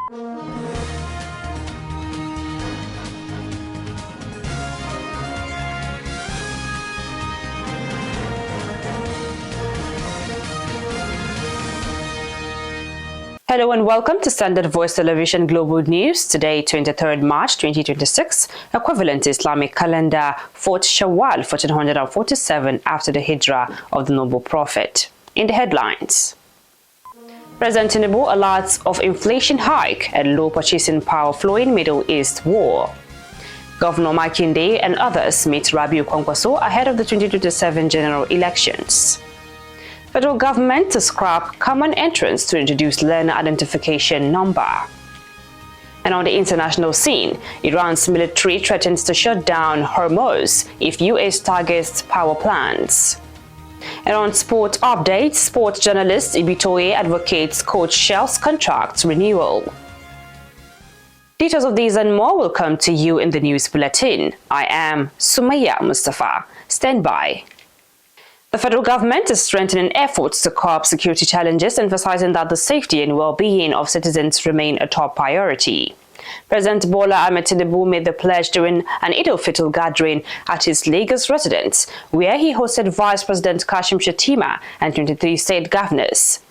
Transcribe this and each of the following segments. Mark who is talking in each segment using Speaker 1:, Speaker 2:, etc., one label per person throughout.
Speaker 1: Hello and welcome to Standard Voice Television Global News. Today, 23rd March 2026, equivalent to Islamic calendar 4th Shawwal 1447 after the Hijrah of the Noble Prophet. In the headlines, President Tinubu alerts of inflation hike and low purchasing power flowing Middle East war. Governor Makinde and others meet Rabiu Kwankwaso ahead of the 2027 general elections. Federal government to scrap common entrance to introduce learner identification number. And on the international scene, Iran's military threatens to shut down Hormuz if US targets power plants. And on sport updates, sports journalist Ibitoye advocates Coach Shell's contract renewal. Details of these and more will come to you in the news bulletin. I am Sumaya Mustafa. Stand by. The federal government is strengthening efforts to curb security challenges, emphasizing that the safety and well-being of citizens remain a top priority. President Bola Ahmed Tinubu made the pledge during an Eid al-Fitr gathering at his Lagos residence, where he hosted Vice President Kashim Shettima and 23 state governors.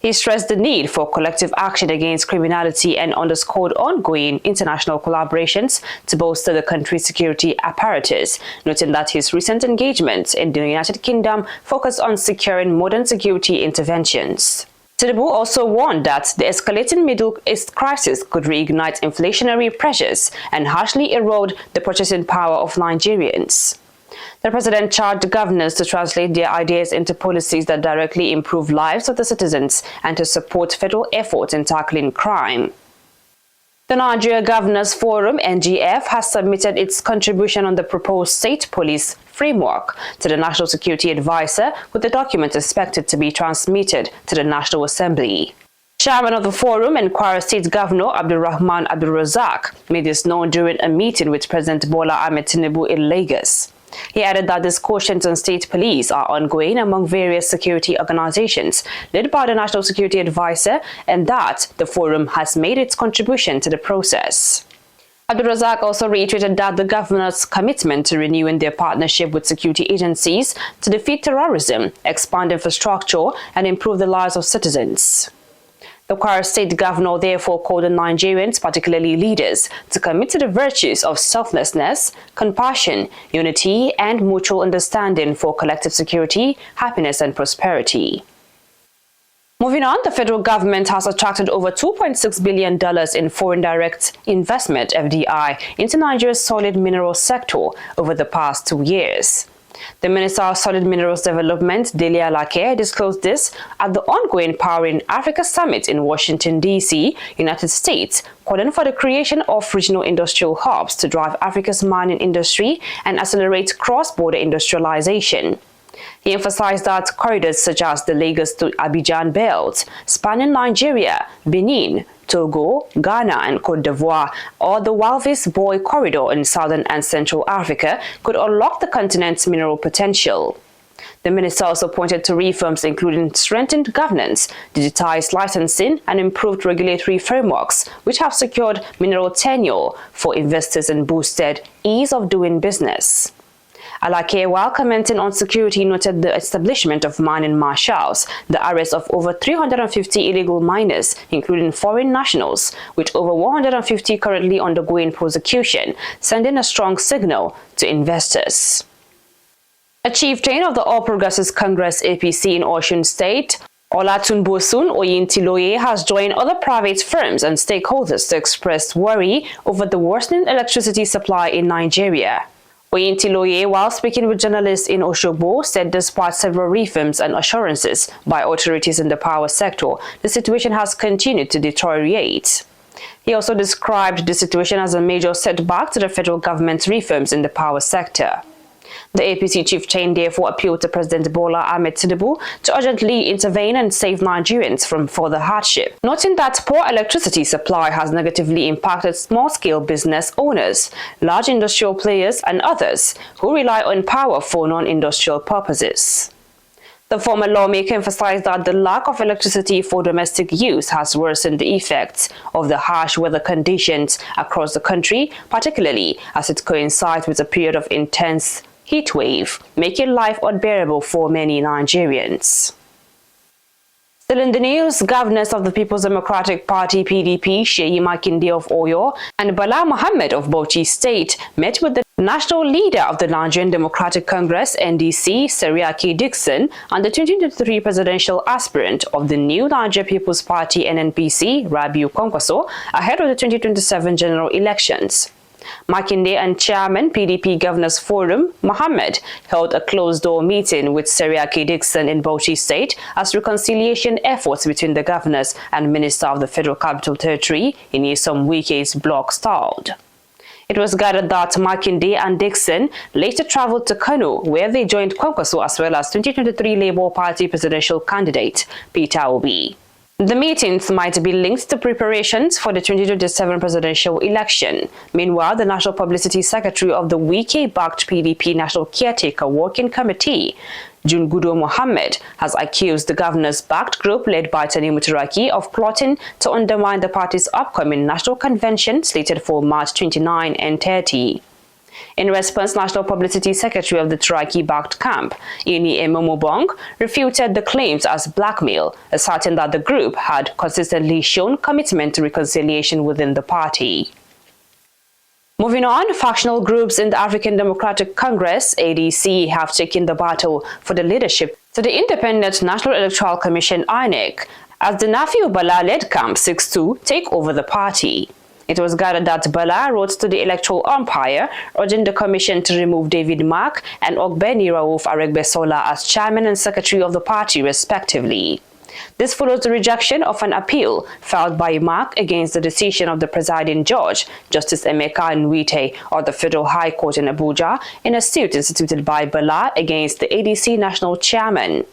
Speaker 1: He stressed the need for collective action against criminality and underscored ongoing international collaborations to bolster the country's security apparatus, noting that his recent engagement in the United Kingdom focused on securing modern security interventions. Tinubu also warned that the escalating Middle East crisis could reignite inflationary pressures and harshly erode the purchasing power of Nigerians. The president charged governors to translate their ideas into policies that directly improve lives of the citizens and to support federal efforts in tackling crime. The Nigeria Governors Forum, NGF, has submitted its contribution on the proposed state police framework to the National Security Advisor, with the document expected to be transmitted to the National Assembly. Chairman of the forum and Kwara State Governor Abdulrahman Abdulrazak made this known during a meeting with President Bola Ahmed Tinubu in Lagos. He added that discussions on state police are ongoing among various security organizations led by the National Security Advisor, and that the forum has made its contribution to the process. Abdulrazak also reiterated that the governor's commitment to renewing their partnership with security agencies to defeat terrorism, expand infrastructure, and improve the lives of citizens. The Kwara State Governor therefore called on Nigerians, particularly leaders, to commit to the virtues of selflessness, compassion, unity, and mutual understanding for collective security, happiness, and prosperity. Moving on, the federal government has attracted over $2.6 billion in foreign direct investment, FDI, into Nigeria's solid mineral sector over the past 2 years. The Minister of Solid Minerals Development, Delia Lake, disclosed this at the ongoing Powering Africa Summit in Washington, D.C., United States, calling for the creation of regional industrial hubs to drive Africa's mining industry and accelerate cross-border industrialization. He emphasized that corridors such as the Lagos to Abidjan belt, spanning Nigeria, Benin, Togo, Ghana, and Cote d'Ivoire, or the Walvis-Boy corridor in southern and central Africa could unlock the continent's mineral potential. The minister also pointed to reforms including strengthened governance, digitized licensing, and improved regulatory frameworks, which have secured mineral tenure for investors and boosted ease of doing business. Alake, while commenting on security, noted the establishment of mining marshals, the arrest of over 350 illegal miners, including foreign nationals, with over 150 currently undergoing prosecution, sending a strong signal to investors. A chieftain of the All Progressives Congress APC in Osun State, Olatunbosun Oyintiloye, has joined other private firms and stakeholders to express worry over the worsening electricity supply in Nigeria. Oyintiloye, while speaking with journalists in Osogbo, said despite several reforms and assurances by authorities in the power sector, the situation has continued to deteriorate. He also described the situation as a major setback to the federal government's reforms in the power sector. The APC chieftain therefore appealed to President Bola Ahmed Tinubu to urgently intervene and save Nigerians from further hardship, noting that poor electricity supply has negatively impacted small-scale business owners, large industrial players, and others who rely on power for non-industrial purposes. The former lawmaker emphasized that the lack of electricity for domestic use has worsened the effects of the harsh weather conditions across the country, particularly as it coincides with a period of intense heat wave, making life unbearable for many Nigerians. Still in the news, governors of the People's Democratic Party (PDP), Seyi Makinde of Oyo and Bala Mohammed of Bauchi State met with the national leader of the Nigerian Democratic Congress (NDC), Seriake Dickson, and the 2023 presidential aspirant of the new Nigeria People's Party (NNPC), Rabiu Kwankwaso, ahead of the 2027 general elections. Makinde and Chairman PDP Governors Forum, Mohammed, held a closed-door meeting with Seriake Dickson in Bauchi State as reconciliation efforts between the governors and Minister of the Federal Capital Territory, Nyesom Wike's bloc stalled. It was gathered that Makinde and Dickson later traveled to Kano, where they joined Kwankwaso as well as 2023 Labour Party presidential candidate Peter Obi. The meetings might be linked to preparations for the 2027 presidential election. Meanwhile, the National Publicity Secretary of the Wike-backed PDP National Caretaker Working Committee, Jungudo Mohammed, has accused the governors-backed group led by Tani Mutaraki of plotting to undermine the party's upcoming national convention slated for March 29 and 30. In response, National Publicity Secretary of the Turaki-backed camp, Ini Emomobong, refuted the claims as blackmail, asserting that the group had consistently shown commitment to reconciliation within the party. Moving on, factional groups in the African Democratic Congress, ADC, have taken the battle for the leadership to the Independent National Electoral Commission, INEC, as the Nafiu Bala-led camp seeks to take over the party. It was gathered that Bala wrote to the electoral umpire, urging the commission to remove David Mark and Ogbeni Raouf Aregbesola as chairman and secretary of the party, respectively. This follows the rejection of an appeal filed by Mark against the decision of the presiding judge, Justice Emeka Nwite of the Federal High Court in Abuja, in a suit instituted by Bala against the ADC national chairman.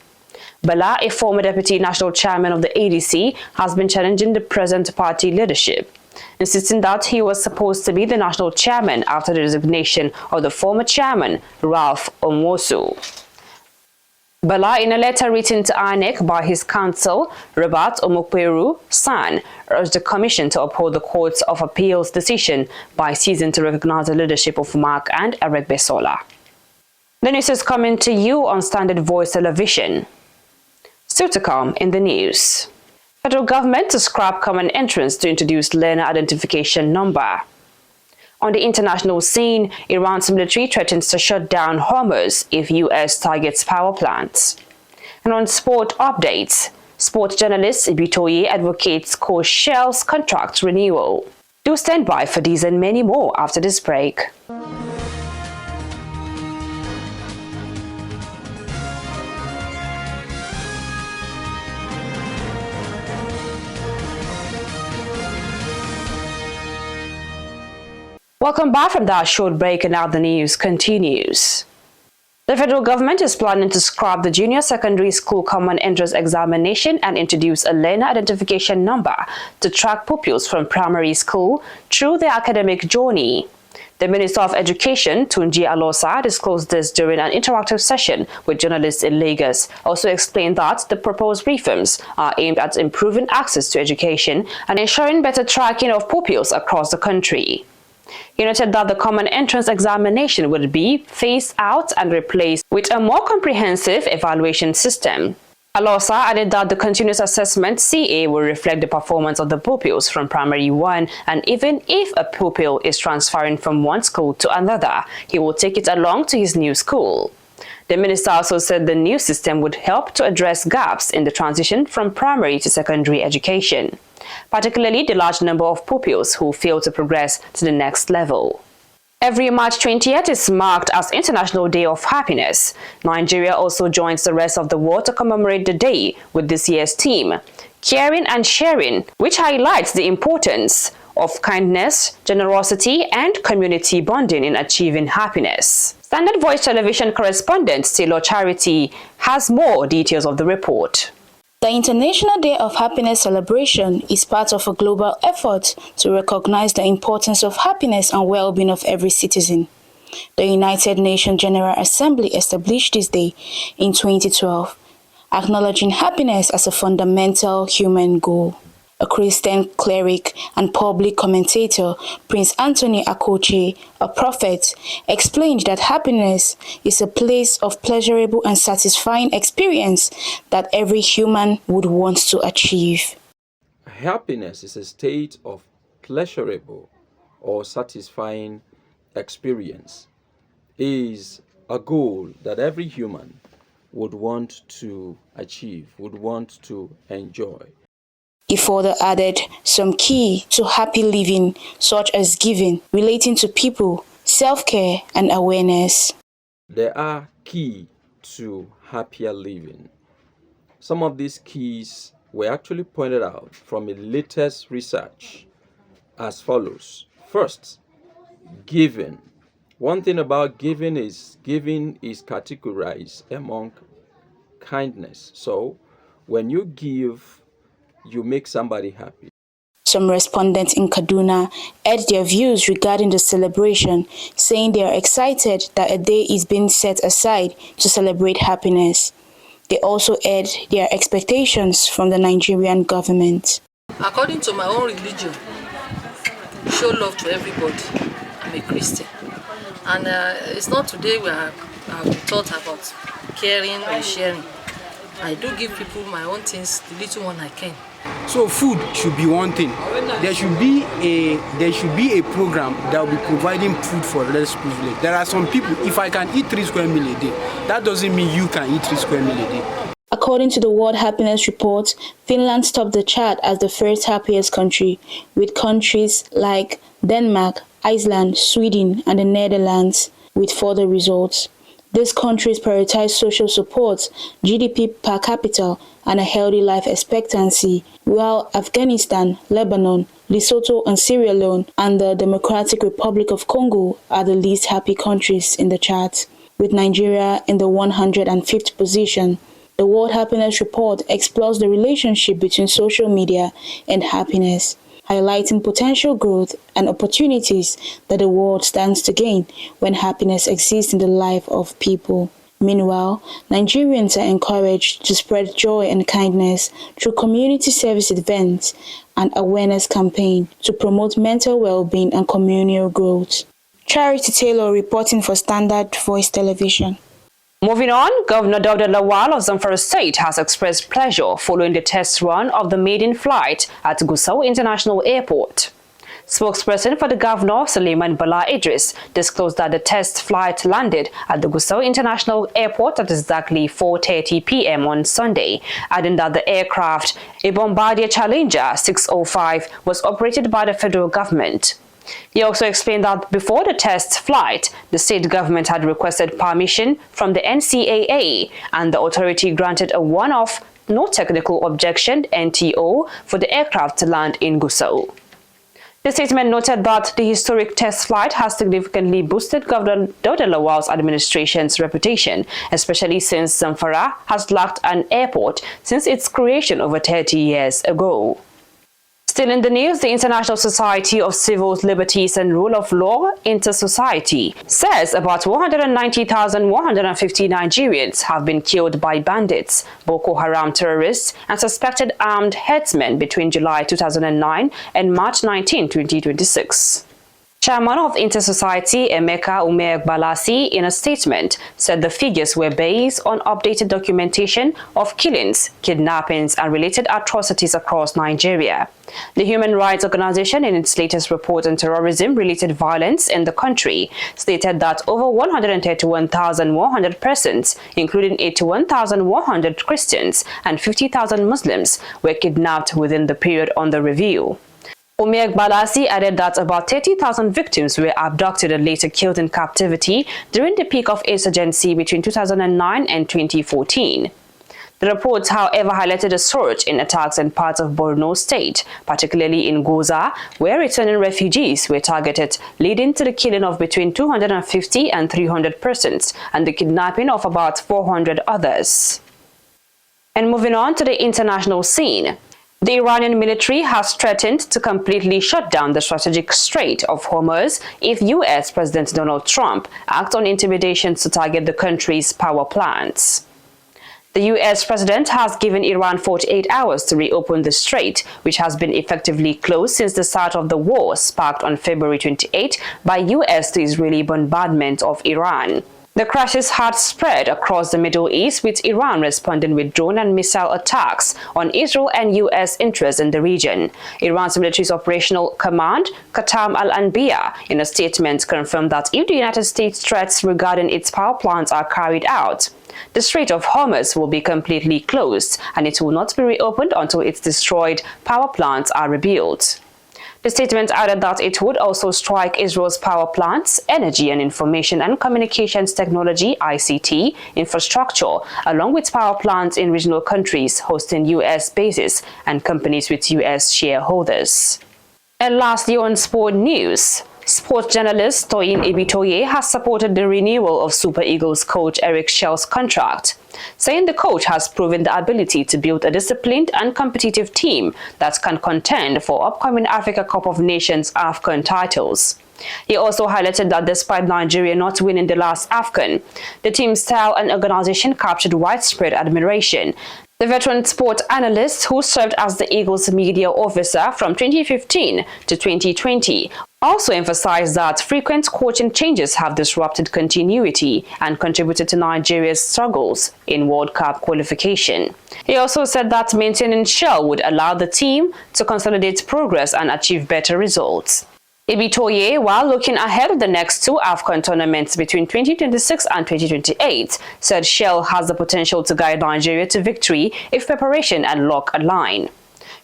Speaker 1: Bala, a former deputy national chairman of the ADC, has been challenging the present party leadership, insisting that he was supposed to be the national chairman after the resignation of the former chairman, Ralph Omosu. Bala, in a letter written to INEC by his counsel, Robert Omokweru San, urged the commission to uphold the Court of Appeal's decision by ceasing to recognize the leadership of Mark and Aregbesola. The news is coming to you on Standard Voice Television. Still to come in the news. Federal government to scrap common entrance to introduce learner identification number. On the international scene, Iran's military threatens to shut down Hormuz if U.S. targets power plants. And on sport updates, sports journalist Ibitoye advocates Coach Shell's contract renewal. Do stand by for these and many more after this break. Welcome back from that short break, and now the news continues. The federal government is planning to scrap the junior secondary school common entrance examination and introduce a learner identification number to track pupils from primary school through their academic journey. The Minister of Education, Tunji Alosa, disclosed this during an interactive session with journalists in Lagos. Also explained that the proposed reforms are aimed at improving access to education and ensuring better tracking of pupils across the country. He noted that the common entrance examination would be phased out and replaced with a more comprehensive evaluation system. Alosa added that the continuous assessment CA will reflect the performance of the pupils from primary 1, and even if a pupil is transferring from one school to another, he will take it along to his new school. The minister also said the new system would help to address gaps in the transition from primary to secondary education, particularly the large number of pupils who fail to progress to the next level. Every March 20th is marked as International Day of Happiness. Nigeria also joins the rest of the world to commemorate the day with this year's theme, Caring and Sharing, which highlights the importance of kindness, generosity, and community bonding in achieving happiness. Standard Voice Television correspondent Taylor Charity has more details of the report.
Speaker 2: The International Day of Happiness celebration is part of a global effort to recognize the importance of happiness and well-being of every citizen. The United Nations General Assembly established this day in 2012 acknowledging happiness as a fundamental human goal. A Christian cleric and public commentator, Prince Anthony Akoche, a prophet, explained that happiness is a place of pleasurable and satisfying experience that every human would want to achieve.
Speaker 3: Happiness is a state of pleasurable or satisfying experience, is a goal that every human would want to achieve, would want to enjoy.
Speaker 2: He further added some key to happy living, such as giving, relating to people, self-care, and awareness.
Speaker 3: There are keys to happier living. Some of these keys were actually pointed out from a latest research as follows. First, giving. One thing about giving is categorized among kindness. So when you give, you make somebody happy.
Speaker 2: Some respondents in Kaduna aired their views regarding the celebration, saying they are excited that a day is being set aside to celebrate happiness. They also aired their expectations from the Nigerian government.
Speaker 4: According to my own religion, show love to everybody. I'm a Christian. And it's not today where I've been taught about caring and sharing. I do give people my own things, the little one I can.
Speaker 5: So food should be one thing. There should be a program that will be providing food for less privileged. There are some people, if I can eat 3 square meals a day, that doesn't mean you can eat 3 square meals a day.
Speaker 2: According to the World Happiness Report, Finland topped the chart as the first happiest country, with countries like Denmark, Iceland, Sweden, and the Netherlands with further results. These countries prioritize social support, GDP per capita, and a healthy life expectancy, while Afghanistan, Lebanon, Lesotho and Sierra Leone, and the Democratic Republic of Congo are the least happy countries in the chart, with Nigeria in the 105th position. The World Happiness Report explores the relationship between social media and happiness, highlighting potential growth and opportunities that the world stands to gain when happiness exists in the life of people. Meanwhile, Nigerians are encouraged to spread joy and kindness through community service events and awareness campaigns to promote mental well-being and communal growth. Charity Taylor reporting for Standard Voice Television.
Speaker 1: Moving on, Governor Dauda Lawal of Zamfara State has expressed pleasure following the test run of the maiden flight at Gusau International Airport. Spokesperson for the governor, Suleiman Bala Idris, disclosed that the test flight landed at the Gusau International Airport at exactly 4:30 p.m. on Sunday, adding that the aircraft, a Bombardier Challenger 605, was operated by the federal government. He also explained that before the test flight, the state government had requested permission from the NCAA, and the authority granted a one-off, no technical objection (NTO) for the aircraft to land in Gusau. The statement noted that the historic test flight has significantly boosted Governor Dauda Lawal's administration's reputation, especially since Zamfara has lacked an airport since its creation over 30 years ago. Still in the news, the International Society of Civil Liberties and Rule of Law Inter-Society says about 190,150 Nigerians have been killed by bandits, Boko Haram terrorists, and suspected armed headsmen between July 2009 and March 19, 2026. Chairman of Inter-Society Emeka Ume Balasi, in a statement, said the figures were based on updated documentation of killings, kidnappings, and related atrocities across Nigeria. The human rights organization, in its latest report on terrorism-related violence in the country, stated that over 131,100 persons, including 81,100 Christians and 50,000 Muslims, were kidnapped within the period under review. Ume Balasi added that about 30,000 victims were abducted and later killed in captivity during the peak of insurgency between 2009 and 2014. The reports, however, highlighted a surge in attacks in parts of Borno State, particularly in Goza, where returning refugees were targeted, leading to the killing of between 250 and 300 persons and the kidnapping of about 400 others. And moving on to the international scene. The Iranian military has threatened to completely shut down the strategic Strait of Hormuz if U.S. President Donald Trump acts on intimidations to target the country's power plants. The U.S. president has given Iran 48 hours to reopen the strait, which has been effectively closed since the start of the war sparked on February 28 by U.S. to Israeli bombardment of Iran. The crisis had spread across the Middle East, with Iran responding with drone and missile attacks on Israel and U.S. interests in the region. Iran's military's operational command, Qatam al-Anbiya, in a statement confirmed that if the United States threats regarding its power plants are carried out, the Strait of Hormuz will be completely closed and it will not be reopened until its destroyed power plants are rebuilt. The statement added that it would also strike Israel's power plants, energy and information and communications technology (ICT) infrastructure, along with power plants in regional countries hosting U.S. bases and companies with U.S. shareholders. And lastly, on sport news, sports journalist Toyin Ebitoye has supported the renewal of Super Eagles coach Eric Shell's contract, saying the coach has proven the ability to build a disciplined and competitive team that can contend for upcoming Africa Cup of Nations AFCON titles. He also highlighted that despite Nigeria not winning the last AFCON, the team's style and organization captured widespread admiration. The veteran sport analyst, who served as the Eagles media officer from 2015 to 2020, also emphasized that frequent coaching changes have disrupted continuity and contributed to Nigeria's struggles in World Cup qualification. He also said that maintaining Shell would allow the team to consolidate progress and achieve better results. Ebitoye, while looking ahead of the next two AFCON tournaments between 2026 and 2028, said Shell has the potential to guide Nigeria to victory if preparation and luck align.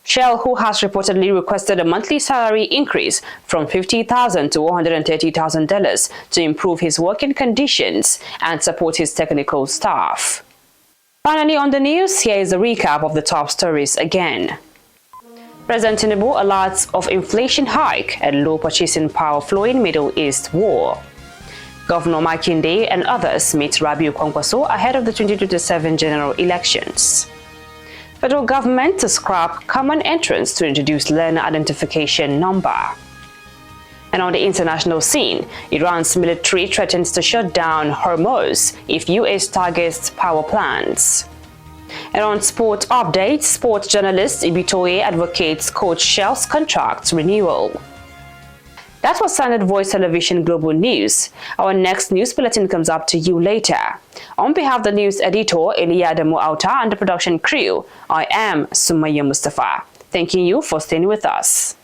Speaker 1: Shell, who has reportedly requested a monthly salary increase from $50,000 to $130,000 to improve his working conditions and support his technical staff. Finally on the news, here is a recap of the top stories again. President Tinubu alerts of inflation hike and low purchasing power flowing Middle East war. Governor Makinde and others meet Rabiu Kwankwaso ahead of the 2027 general elections. Federal government to scrap common entrance to introduce learner identification number. And on the international scene, Iran's military threatens to shut down Hormuz if US targets power plants. And on sport updates, sports journalist Ebitoye advocates coach Shell's contract renewal. That was Standard Voice Television Global News. Our next news bulletin comes up to you later. On behalf of the news editor, Eliadamu Auta, and the production crew, I am Sumaya Mustafa. Thanking you for staying with us.